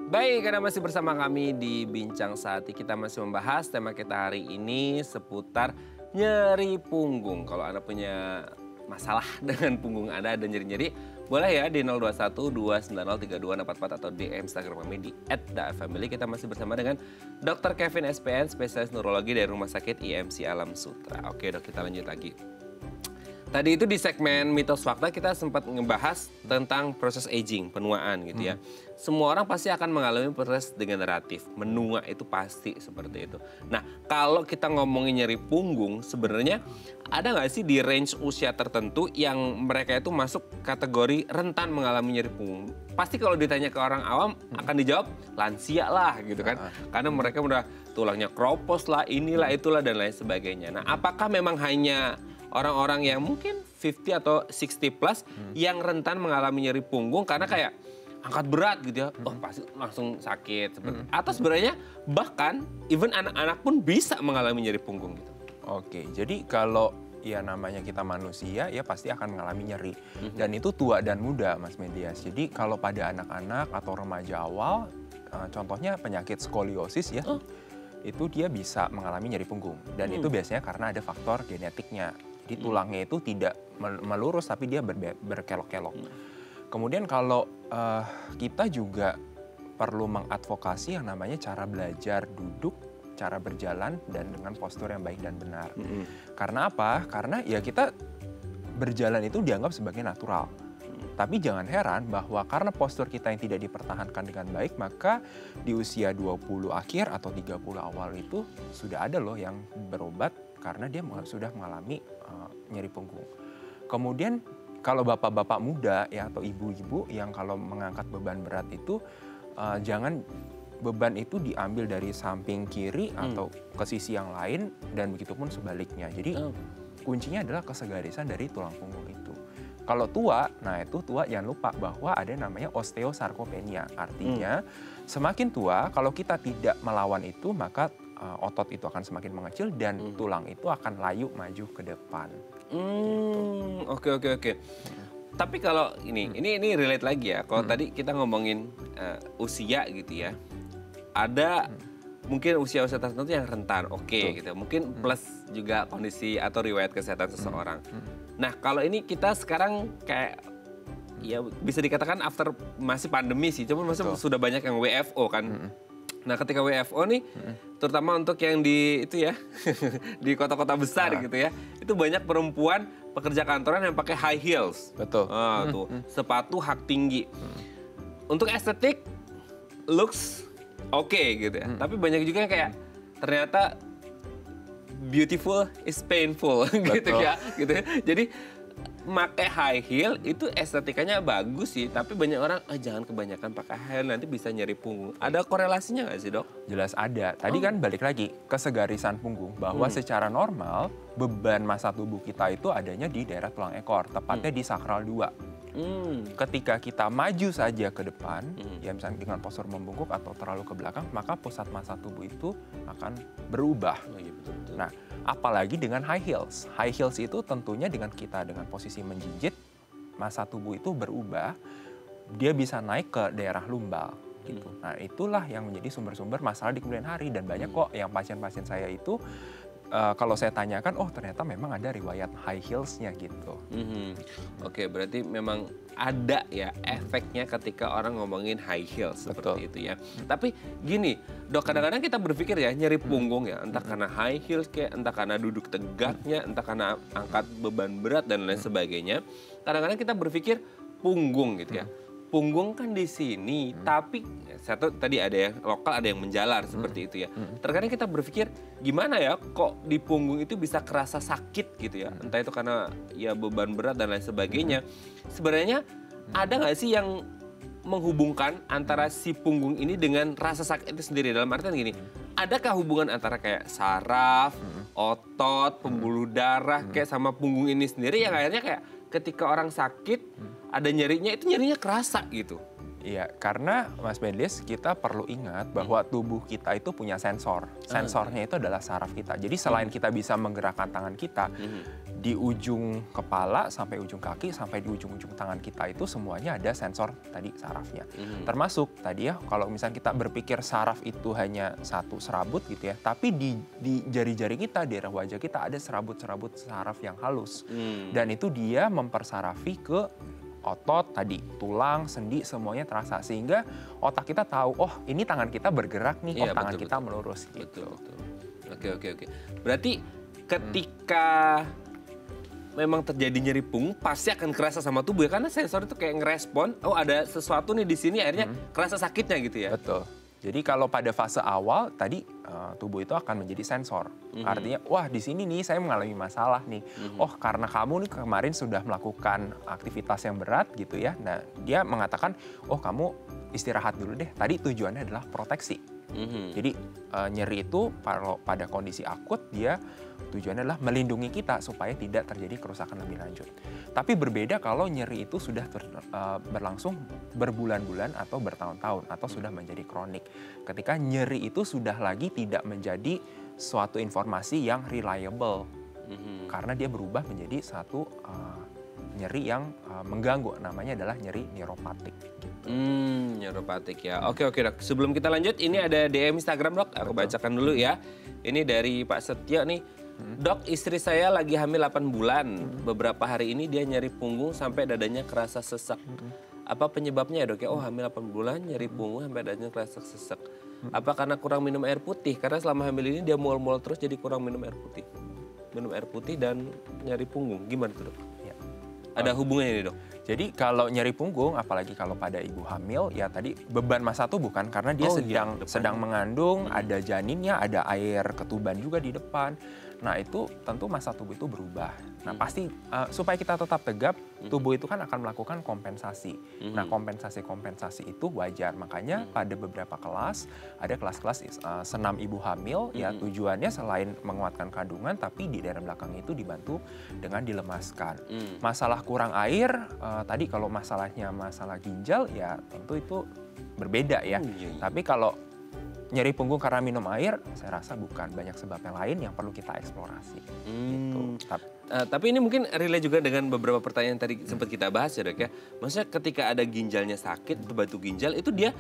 Baik, karena masih bersama kami di Bincang Saati, kita masih membahas tema kita hari ini seputar nyeri punggung. Kalau Anda punya masalah dengan punggung Anda ada nyeri-nyeri, boleh ya di 021 290 3244 atau DM Instagram kami di @theifamily. Kita masih bersama dengan Dr. Kevin SPN, spesialis neurologi dari Rumah Sakit IMC Alam Sutra. Oke dok, kita lanjut lagi. Tadi itu di segmen mitos fakta kita sempat ngebahas tentang proses aging, penuaan gitu ya. Semua orang pasti akan mengalami proses degeneratif, menua itu pasti seperti itu. Nah, kalau kita ngomongin nyeri punggung, sebenarnya ada nggak sih di range usia tertentu yang mereka itu masuk kategori rentan mengalami nyeri punggung? Pasti kalau ditanya ke orang awam akan dijawab lansia lah gitu kan. Karena mereka udah tulangnya kropos lah, inilah itulah dan lain sebagainya. Nah, apakah memang hanya orang-orang yang mungkin 50 atau 60 plus yang rentan mengalami nyeri punggung karena kayak angkat berat gitu ya, oh pasti langsung sakit. Atau sebenarnya bahkan even anak-anak pun bisa mengalami nyeri punggung gitu. Oke, jadi kalau ya namanya kita manusia ya pasti akan mengalami nyeri. Dan itu tua dan muda Mas Medias. Jadi kalau pada anak-anak atau remaja awal, contohnya penyakit skoliosis ya, itu dia bisa mengalami nyeri punggung. Dan itu biasanya karena ada faktor genetiknya. Jadi tulangnya itu tidak melurus tapi dia berkelok-kelok. Kemudian kalau kita juga perlu mengadvokasi yang namanya cara belajar duduk, cara berjalan dan dengan postur yang baik dan benar. Karena apa? Karena ya kita berjalan itu dianggap sebagai natural. Tapi jangan heran bahwa karena postur kita yang tidak dipertahankan dengan baik, maka di usia 20 akhir atau 30 awal itu sudah ada loh yang berobat karena dia sudah mengalami nyeri punggung. Kemudian kalau bapak-bapak muda ya atau ibu-ibu yang kalau mengangkat beban berat itu jangan beban itu diambil dari samping kiri atau ke sisi yang lain dan begitupun sebaliknya. Jadi kuncinya adalah kesegarisan dari tulang punggung itu. Kalau tua, nah itu tua jangan lupa bahwa ada namanya osteosarkopenia. Artinya semakin tua kalau kita tidak melawan itu maka otot itu akan semakin mengecil dan tulang itu akan layu maju ke depan. Oke. Tapi kalau ini relate lagi ya. Kalau tadi kita ngomongin usia gitu ya. Ada mungkin usia-usia tertentu yang rentan, gitu. Mungkin plus juga kondisi atau riwayat kesehatan seseorang. Nah, kalau ini kita sekarang kayak ya bisa dikatakan after masih pandemi sih, cuman masih sudah banyak yang WFO kan. Nah, ketika WFO nih, terutama untuk yang di itu ya di kota-kota besar gitu ya, itu banyak perempuan pekerja kantoran yang pakai high heels. Betul. Tuh, sepatu hak tinggi. Untuk estetik, looks gitu ya. Tapi banyak juga yang kayak ternyata beautiful is painful gitu ya. Jadi pakai high heel itu estetikanya bagus sih, tapi banyak orang jangan kebanyakan pakai high heel nanti bisa nyeri punggung. Ada korelasinya nggak sih, Dok? Jelas ada. Tadi kan balik lagi kesegarisan punggung bahwa secara normal beban massa tubuh kita itu adanya di daerah tulang ekor, tepatnya di sakral 2. Ketika kita maju saja ke depan, ya misalnya dengan postur membungkuk atau terlalu ke belakang, maka pusat massa tubuh itu akan berubah. Betul. Nah, apalagi dengan high heels. High heels itu tentunya dengan kita dengan posisi menjinjit, massa tubuh itu berubah, dia bisa naik ke daerah lumbal. Gitu. Nah, itulah yang menjadi sumber-sumber masalah di kemudian hari. Dan banyak kok yang pasien-pasien saya itu, kalau saya tanyakan, oh ternyata memang ada riwayat high heels-nya gitu. Oke, berarti memang ada ya efeknya ketika orang ngomongin high heels seperti itu ya. Tapi gini, Dok, kadang-kadang kita berpikir ya nyeri punggung ya, entah karena high heels kayak, entah karena duduk tegaknya, entah karena angkat beban berat dan lain sebagainya. Kadang-kadang kita berpikir punggung gitu ya. Punggung kan di sini, tapi satu tadi ada yang lokal, ada yang menjalar seperti itu ya. Terkadang kita berpikir gimana ya kok di punggung itu bisa kerasa sakit gitu ya. Entah itu karena ya beban berat dan lain sebagainya. Sebenarnya ada nggak sih yang menghubungkan antara si punggung ini dengan rasa sakit itu sendiri? Dalam artian gini, adakah hubungan antara kayak saraf, otot, pembuluh darah kayak sama punggung ini sendiri yang akhirnya kayak ketika orang sakit ada nyerinya, itu nyerinya kerasa gitu. Iya, karena Mas Medlis kita perlu ingat bahwa tubuh kita itu punya sensor. Sensornya itu adalah saraf kita. Jadi selain kita bisa menggerakkan tangan kita, di ujung kepala sampai ujung kaki sampai di ujung-ujung tangan kita itu semuanya ada sensor tadi sarafnya. Termasuk tadi ya kalau misalnya kita berpikir saraf itu hanya satu serabut gitu ya, tapi di jari-jari kita, di daerah wajah kita ada serabut-serabut saraf yang halus. Dan itu dia mempersarafi ke otot tadi, tulang, sendi, semuanya terasa. Sehingga otak kita tahu, oh ini tangan kita bergerak nih, oh tangan kita melurus gitu. Oke. Berarti ketika memang terjadi nyeri punggung, pasti akan kerasa sama tubuh ya. Karena sensor itu kayak ngerespon, oh ada sesuatu nih di sini, akhirnya kerasa sakitnya gitu ya. Betul. Jadi kalau pada fase awal tadi tubuh itu akan menjadi sensor. Artinya, wah di sini nih saya mengalami masalah nih. Oh karena kamu nih kemarin sudah melakukan aktivitas yang berat gitu ya. Nah dia mengatakan, oh kamu istirahat dulu deh. Tadi tujuannya adalah proteksi. Jadi nyeri itu kalau pada kondisi akut dia tujuannya adalah melindungi kita supaya tidak terjadi kerusakan lebih lanjut. Tapi berbeda kalau nyeri itu sudah berlangsung berbulan-bulan atau bertahun-tahun atau sudah menjadi kronik. Ketika nyeri itu sudah lagi tidak menjadi suatu informasi yang reliable karena dia berubah menjadi satu nyeri yang mengganggu, namanya adalah nyeri neuropatik. Gitu. Neuropatik ya. Oke Dok. Sebelum kita lanjut, ini ada DM Instagram Dok. Aku bacakan dulu ya. Ini dari Pak Setio nih. Dok, istri saya lagi hamil 8 bulan. Beberapa hari ini dia nyeri punggung sampai dadanya kerasa sesek. Apa penyebabnya ya Dok ya? Oh hamil 8 bulan nyeri punggung sampai dadanya kerasa sesek. Apa karena kurang minum air putih? Karena selama hamil ini dia mual-mual terus jadi kurang minum air putih. Minum air putih dan nyeri punggung. Gimana tuh Dok? Ya. ada hubungannya nih, Dok? Jadi kalau nyeri punggung, apalagi kalau pada ibu hamil, ya tadi beban masa tubuh kan, karena dia sedang mengandung, ada janinnya, ada air ketuban juga di depan. Nah itu tentu masa tubuh itu berubah. Nah pasti supaya kita tetap tegap, tubuh itu kan akan melakukan kompensasi. Nah kompensasi itu wajar. Makanya pada beberapa kelas, ada kelas-kelas senam ibu hamil, ya tujuannya selain menguatkan kandungan, tapi di daerah belakang itu dibantu dengan dilemaskan. Masalah kurang air, tadi kalau masalahnya masalah ginjal, ya tentu itu berbeda ya. Tapi kalau nyeri punggung karena minum air, saya rasa bukan. Banyak sebab yang lain yang perlu kita eksplorasi. Gitu. Tapi ini mungkin relate juga dengan beberapa pertanyaan yang tadi sempat kita bahas ya, Dok ya. Maksudnya ketika ada ginjalnya sakit, batu ginjal, itu dia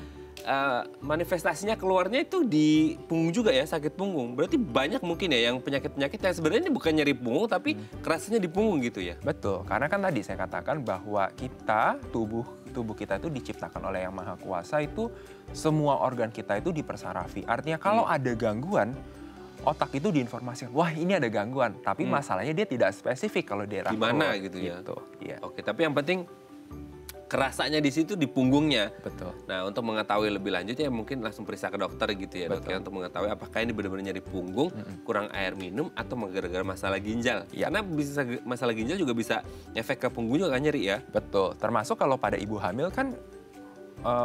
manifestasinya keluarnya itu di punggung juga ya, sakit punggung. Berarti banyak mungkin ya yang penyakit-penyakit yang sebenarnya ini bukan nyeri punggung, tapi kerasnya di punggung gitu ya? Betul, karena kan tadi saya katakan bahwa tubuh kita itu diciptakan oleh Yang Maha Kuasa, itu semua organ kita itu dipersarafi. Artinya kalau ada gangguan, otak itu diinformasikan, wah ini ada gangguan. Tapi masalahnya dia tidak spesifik kalau daerah gimana gitu ya? Gitu, ya. Oke, tapi yang penting kerasanya di situ di punggungnya. Betul. Nah, untuk mengetahui lebih lanjut ya mungkin langsung periksa ke dokter gitu ya, Dok ya, untuk mengetahui apakah ini benar-benar nyeri punggung, kurang air minum, atau gara-gara masalah ginjal. Ya. Karena bisa masalah ginjal juga bisa efek ke punggung juga kan nyeri ya. Betul. Termasuk kalau pada ibu hamil kan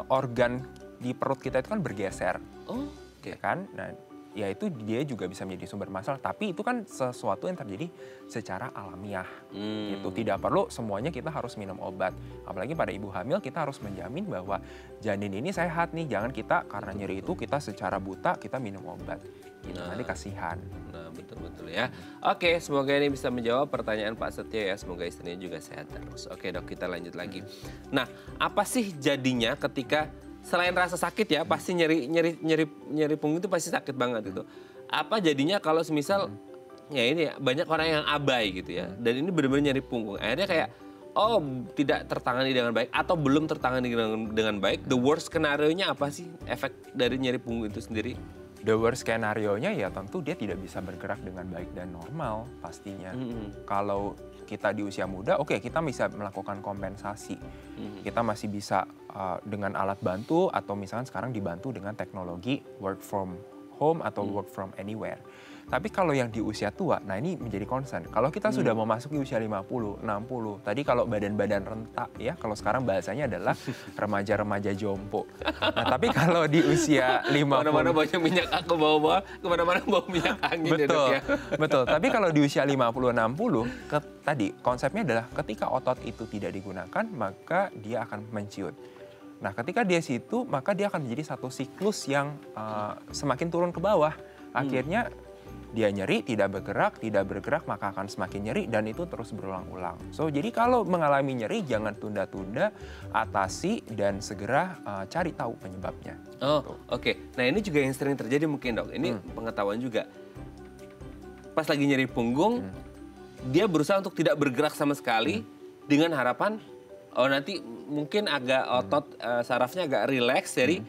organ di perut kita itu kan bergeser. Oh, ya kan? Nah, ya itu dia juga bisa menjadi sumber masalah. Tapi itu kan sesuatu yang terjadi secara alamiah. Gitu. Tidak perlu semuanya kita harus minum obat. Apalagi pada ibu hamil kita harus menjamin bahwa janin ini sehat nih. Jangan kita karena nyeri itu kita secara buta kita minum obat. Gitu. Nanti kasihan. Nah, betul-betul ya. Oke, semoga ini bisa menjawab pertanyaan Pak Setio ya. Semoga istrinya juga sehat terus. Oke, Dok, kita lanjut lagi. Nah, apa sih jadinya ketika selain rasa sakit ya, pasti nyeri punggung itu pasti sakit banget gitu. Apa jadinya kalau semisal ya ini ya, banyak orang yang abai gitu ya, dan ini benar-benar nyeri punggung. Akhirnya kayak tidak tertangani dengan baik atau belum tertangani dengan baik. The worst skenario-nya apa sih efek dari nyeri punggung itu sendiri? The worst skenario-nya ya tentu dia tidak bisa bergerak dengan baik dan normal pastinya. Kalau kita di usia muda, oke, kita bisa melakukan kompensasi. Kita masih bisa dengan alat bantu atau misalkan sekarang dibantu dengan teknologi work from home atau work from anywhere. Tapi kalau yang di usia tua, nah ini menjadi concern. Kalau kita sudah memasuki usia 50, 60, tadi kalau badan-badan rentak ya, kalau sekarang bahasanya adalah remaja-remaja jompo. Nah tapi kalau di usia 50... Mana-mana banyak minyak aku bawa-bawa, kemana-mana bawa minyak angin. Betul, ya, betul. Tapi kalau di usia 50, 60, tadi konsepnya adalah ketika otot itu tidak digunakan, maka dia akan menciut. Nah ketika dia situ, maka dia akan menjadi satu siklus yang semakin turun ke bawah. Akhirnya dia nyeri, tidak bergerak, maka akan semakin nyeri dan itu terus berulang-ulang. So, jadi kalau mengalami nyeri jangan tunda-tunda, atasi dan segera cari tahu penyebabnya. Oh, oke. Nah, ini juga yang sering terjadi mungkin, Dok. Ini pengetahuan juga. Pas lagi nyeri punggung, dia berusaha untuk tidak bergerak sama sekali dengan harapan nanti mungkin agak otot sarafnya agak rileks jadi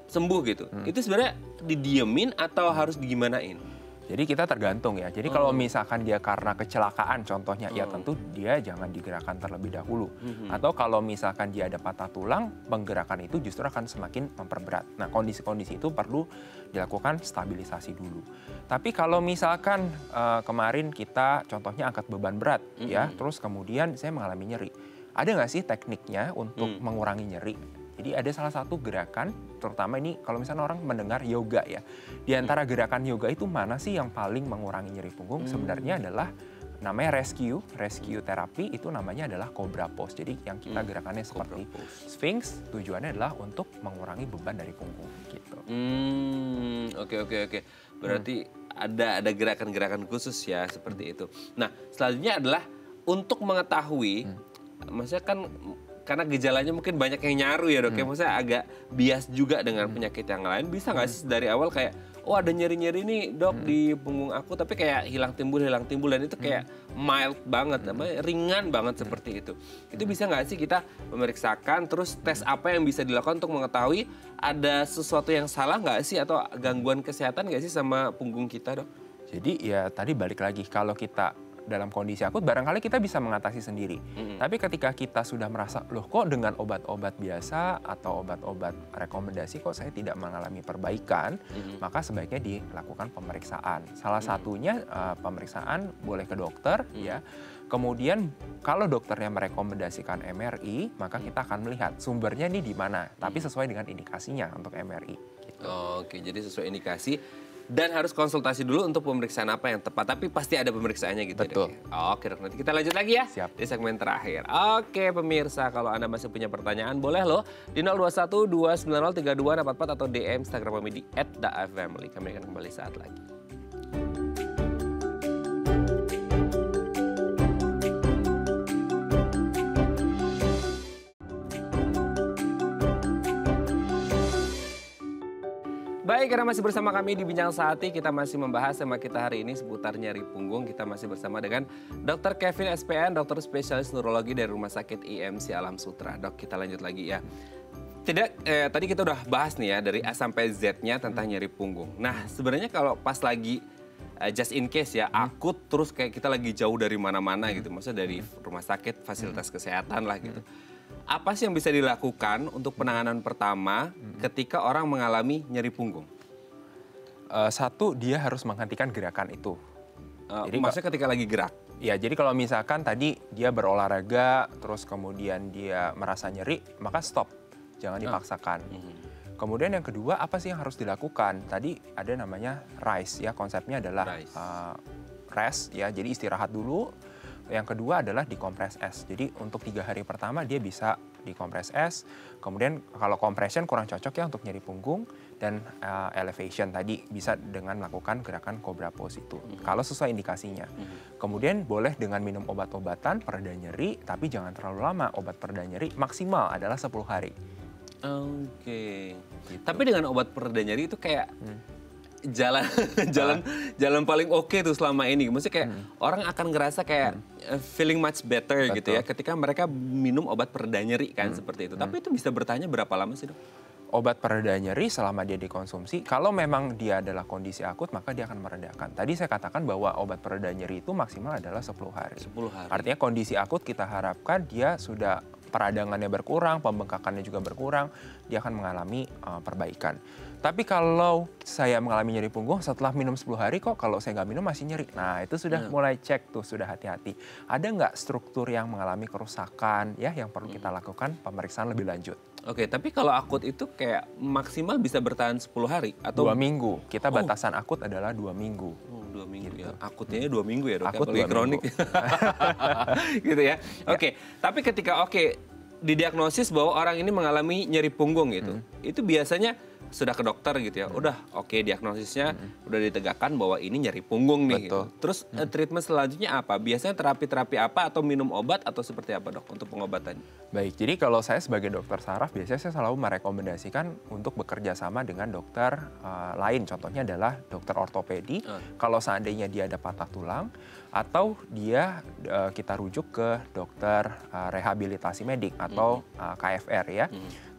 sembuh gitu. Itu sebenarnya didiemin atau harus digimanain? Jadi kita tergantung ya. Jadi kalau misalkan dia karena kecelakaan contohnya, ya tentu dia jangan digerakkan terlebih dahulu. Atau kalau misalkan dia ada patah tulang, penggerakan itu justru akan semakin memperberat. Nah kondisi-kondisi itu perlu dilakukan stabilisasi dulu. Tapi kalau misalkan kemarin kita contohnya angkat beban berat ya, terus kemudian saya mengalami nyeri. Ada nggak sih tekniknya untuk mengurangi nyeri? Jadi ada salah satu gerakan, terutama ini kalau misalnya orang mendengar yoga ya. Di antara gerakan yoga itu mana sih yang paling mengurangi nyeri punggung? Sebenarnya adalah namanya rescue terapi, itu namanya adalah cobra pose. Jadi yang kita gerakannya seperti sphinx, tujuannya adalah untuk mengurangi beban dari punggung gitu. Oke. Berarti ada gerakan-gerakan khusus ya seperti itu. Nah, selanjutnya adalah untuk mengetahui, maksudnya kan karena gejalanya mungkin banyak yang nyaru ya, Dok. Maksudnya agak bias juga dengan penyakit yang lain. Bisa nggak sih dari awal kayak, ada nyeri-nyeri nih, Dok, di punggung aku, tapi kayak hilang timbul, dan itu kayak mild banget, ringan banget seperti itu. Itu bisa nggak sih kita memeriksakan, terus tes apa yang bisa dilakukan untuk mengetahui ada sesuatu yang salah nggak sih atau gangguan kesehatan nggak sih sama punggung kita, Dok? Jadi ya tadi balik lagi, kalau kita dalam kondisi akut barangkali kita bisa mengatasi sendiri. Tapi ketika kita sudah merasa, loh kok dengan obat-obat biasa atau obat-obat rekomendasi kok saya tidak mengalami perbaikan, maka sebaiknya dilakukan pemeriksaan. Salah satunya pemeriksaan boleh ke dokter ya. Kemudian kalau dokternya merekomendasikan MRI, maka kita akan melihat sumbernya ini di mana, tapi sesuai dengan indikasinya untuk MRI. Gitu. Oke, jadi sesuai indikasi. Dan harus konsultasi dulu untuk pemeriksaan apa yang tepat. Tapi pasti ada pemeriksaannya gitu. Betul. Ya, dok. Oke dok, nanti kita lanjut lagi ya. Siap. Di segmen terakhir. Oke pemirsa, kalau Anda masih punya pertanyaan boleh loh. Di 021 290 3244 atau DM Instagram kami di @daafamily. Kami akan kembali saat lagi. Baik, karena masih bersama kami di Bincang Sehati, kita masih membahas tema kita hari ini seputar nyeri punggung. Kita masih bersama dengan Dr. Kevin SPN, dokter spesialis neurologi dari Rumah Sakit IMC Alam Sutra. Dok, kita lanjut lagi ya. Tadi kita udah bahas nih ya, dari A sampai Z-nya tentang nyeri punggung. Nah, sebenarnya kalau pas lagi just in case ya, akut terus kayak kita lagi jauh dari mana-mana gitu. Maksudnya dari rumah sakit, fasilitas kesehatan lah gitu. Apa sih yang bisa dilakukan untuk penanganan pertama ketika orang mengalami nyeri punggung? Satu, dia harus menghentikan gerakan itu. Jadi maksudnya ketika lagi gerak? Ya, jadi kalau misalkan tadi dia berolahraga, terus kemudian dia merasa nyeri, maka stop, jangan dipaksakan. Kemudian yang kedua, apa sih yang harus dilakukan? Tadi ada namanya RICE ya, konsepnya adalah rest ya, jadi istirahat dulu. Yang kedua adalah dikompres es. Jadi untuk 3 hari pertama dia bisa dikompres es. Kemudian kalau compression kurang cocok ya untuk nyeri punggung. Dan elevation tadi bisa dengan melakukan gerakan cobra pose itu. Kalau sesuai indikasinya. Kemudian boleh dengan minum obat-obatan pereda nyeri. Tapi jangan terlalu lama. Obat pereda nyeri maksimal adalah 10 hari. Oke. Gitu. Tapi dengan obat pereda nyeri itu kayak... jalan paling oke tuh selama ini. Maksudnya kayak orang akan ngerasa kayak feeling much better. Betul. Gitu ya ketika mereka minum obat pereda nyeri kan seperti itu. Tapi itu bisa bertahannya berapa lama sih dok? Obat pereda nyeri selama dia dikonsumsi, kalau memang dia adalah kondisi akut maka dia akan meredakan. Tadi saya katakan bahwa obat pereda nyeri itu maksimal adalah 10 hari. 10 hari. Artinya kondisi akut kita harapkan dia sudah peradangannya berkurang, pembengkakannya juga berkurang, dia akan mengalami perbaikan. Tapi kalau saya mengalami nyeri punggung setelah minum 10 hari kok kalau saya nggak minum masih nyeri. Nah itu sudah mulai cek tuh, sudah hati-hati. Ada nggak struktur yang mengalami kerusakan ya yang perlu kita lakukan pemeriksaan lebih lanjut. Oke, tapi kalau akut itu kayak maksimal bisa bertahan 10 hari? Atau 2 minggu, kita batasan akut adalah 2 minggu. 2 minggu gitu. Ya. Akutnya 2 minggu ya dok, akut apalagi kronik. Gitu ya. Oke, tapi ketika didiagnosis bahwa orang ini mengalami nyeri punggung gitu, itu biasanya sudah ke dokter gitu ya, udah diagnosisnya udah ditegakkan bahwa ini nyeri punggung nih. Gitu. Terus treatment selanjutnya apa? Biasanya terapi-terapi apa atau minum obat atau seperti apa dok untuk pengobatannya? Baik, jadi kalau saya sebagai dokter saraf biasanya saya selalu merekomendasikan untuk bekerja sama dengan dokter lain. Contohnya adalah dokter ortopedi. Kalau seandainya dia ada patah tulang atau kita rujuk ke dokter rehabilitasi medik atau KFR ya.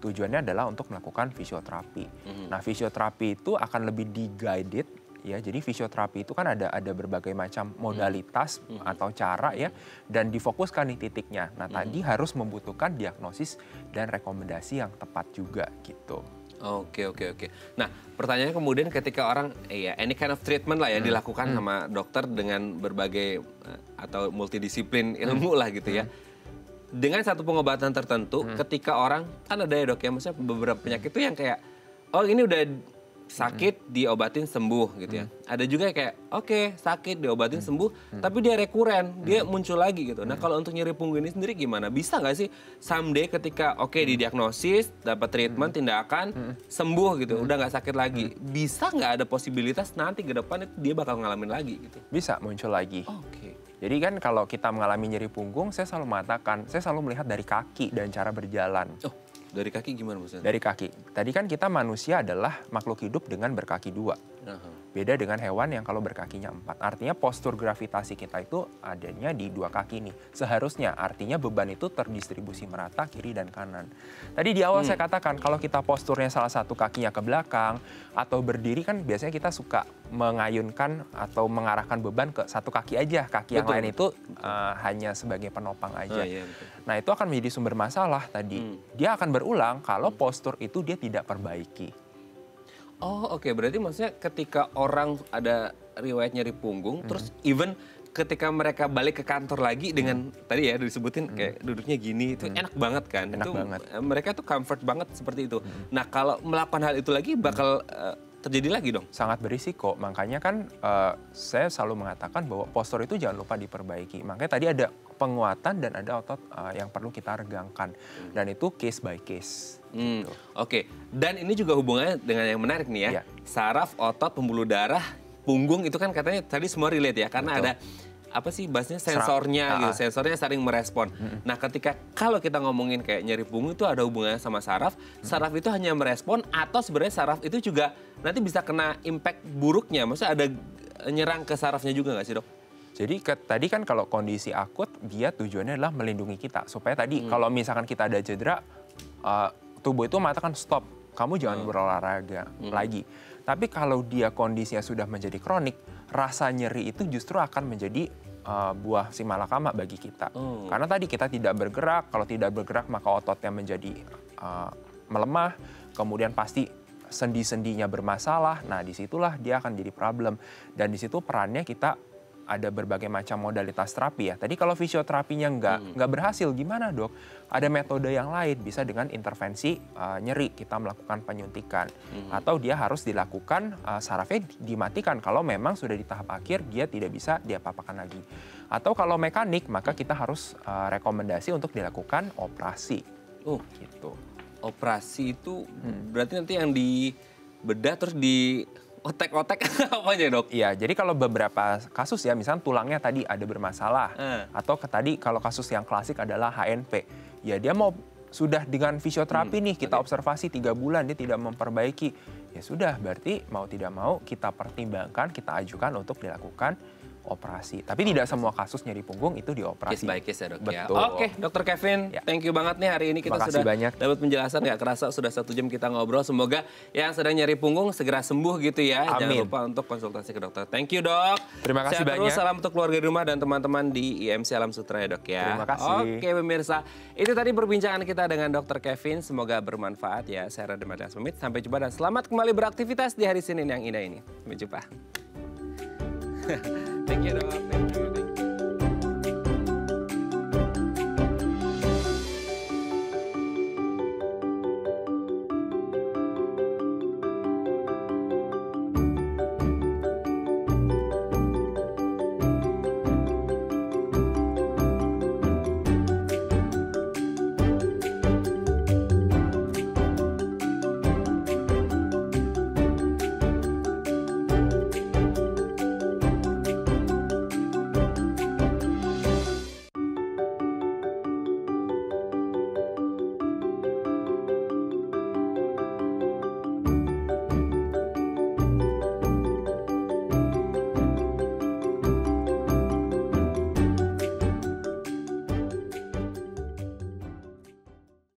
Tujuannya adalah untuk melakukan fisioterapi. Nah, fisioterapi itu akan lebih di-guided ya. Jadi fisioterapi itu kan ada berbagai macam modalitas atau cara ya, dan difokuskan di titiknya. Nah, tadi harus membutuhkan diagnosis dan rekomendasi yang tepat juga gitu. Oke. Nah, pertanyaannya kemudian ketika orang any kind of treatment lah ya dilakukan sama dokter dengan berbagai atau multidisiplin ilmu lah gitu ya. Dengan satu pengobatan tertentu, ketika orang, kan ada ya dok ya, maksudnya beberapa penyakit itu yang kayak, ini udah sakit, diobatin sembuh gitu ya. Ada juga kayak, sakit, diobatin sembuh, tapi dia rekuren, dia muncul lagi gitu. Nah kalau untuk nyeri punggung ini sendiri gimana? Bisa nggak sih someday ketika, didiagnosis, dapat treatment, tindakan, sembuh gitu, udah nggak sakit lagi. Bisa nggak ada posibilitas nanti ke depan itu dia bakal ngalamin lagi gitu? Bisa muncul lagi. Jadi kan kalau kita mengalami nyeri punggung, saya selalu mengatakan, saya selalu melihat dari kaki dan cara berjalan. Dari kaki gimana maksudnya? Dari kaki. Tadi kan kita manusia adalah makhluk hidup dengan berkaki 2. Beda dengan hewan yang kalau berkakinya 4. Artinya postur gravitasi kita itu adanya di 2 kaki nih. Seharusnya, artinya beban itu terdistribusi merata kiri dan kanan. Tadi di awal saya katakan kalau kita posturnya salah satu kakinya ke belakang atau berdiri kan biasanya kita suka mengayunkan atau mengarahkan beban ke satu kaki aja. Kaki yang lain itu hanya sebagai penopang aja. Nah itu akan menjadi sumber masalah tadi. Dia akan berulang kalau postur itu dia tidak perbaiki. Oh oke, berarti maksudnya ketika orang ada riwayat nyeri punggung, terus even ketika mereka balik ke kantor lagi dengan tadi ya disebutin kayak duduknya gini, itu enak banget kan? Enak banget. Mereka tuh comfort banget seperti itu. Nah kalau melakukan hal itu lagi bakal terjadi lagi dong? Sangat berisiko, makanya kan saya selalu mengatakan bahwa postur itu jangan lupa diperbaiki. Makanya tadi ada penguatan dan ada otot yang perlu kita regangkan. Dan itu case by case. Gitu. Oke, dan ini juga hubungannya dengan yang menarik nih ya. Iya. Saraf, otot, pembuluh darah, punggung itu kan katanya tadi semua relate ya. Karena ada apa sih bahasanya sensornya gitu, sensornya saling merespon. Nah ketika kalau kita ngomongin kayak nyeri punggung itu ada hubungannya sama saraf, saraf itu hanya merespon atau sebenarnya saraf itu juga nanti bisa kena impact buruknya, maksudnya ada nyerang ke sarafnya juga nggak sih dok? Jadi tadi kan kalau kondisi akut dia tujuannya adalah melindungi kita supaya tadi kalau misalkan kita ada cedera tubuh itu mengatakan stop, kamu jangan berolahraga lagi. Tapi kalau dia kondisinya sudah menjadi kronik, rasa nyeri itu justru akan menjadi buah si malakama bagi kita. Karena tadi kita tidak bergerak, kalau tidak bergerak maka ototnya menjadi melemah, kemudian pasti sendi-sendinya bermasalah. Nah disitulah dia akan jadi problem. Dan disitu perannya kita ada berbagai macam modalitas terapi ya. Tadi kalau fisioterapinya nggak berhasil, gimana dok? Ada metode yang lain, bisa dengan intervensi nyeri, kita melakukan penyuntikan. Atau dia harus dilakukan sarafnya dimatikan kalau memang sudah di tahap akhir, dia tidak bisa diapa-apakan lagi. Atau kalau mekanik, maka kita harus rekomendasi untuk dilakukan operasi. Gitu. Operasi itu berarti nanti yang dibedah terus di otek-otek apa aja dok? Iya, jadi kalau beberapa kasus ya, misalnya tulangnya tadi ada bermasalah, atau tadi kalau kasus yang klasik adalah HNP, ya dia mau sudah dengan fisioterapi nih, kita observasi 3 bulan dia tidak memperbaiki, ya sudah berarti mau tidak mau kita pertimbangkan, kita ajukan untuk dilakukan operasi. Tapi tidak semua kasus nyeri punggung itu dioperasi. Case by case ya dok. Betul. Ya. Oke, Dokter Kevin, thank you banget nih hari ini kita sudah dapat penjelasan, nggak kerasa sudah 1 jam kita ngobrol. Semoga yang sedang nyeri punggung segera sembuh gitu ya. Jangan lupa untuk konsultasi ke dokter. Thank you dok. Terima kasih banyak. Terus salam untuk keluarga di rumah dan teman-teman di IMC Alam Sutra ya dok ya. Terima kasih. Oke pemirsa, itu tadi perbincangan kita dengan Dokter Kevin. Semoga bermanfaat ya. Saya Raden Matias pamit. Sampai jumpa dan selamat kembali beraktivitas di hari Senin yang indah ini. Sampai jumpa. Thank you dok. Thank you.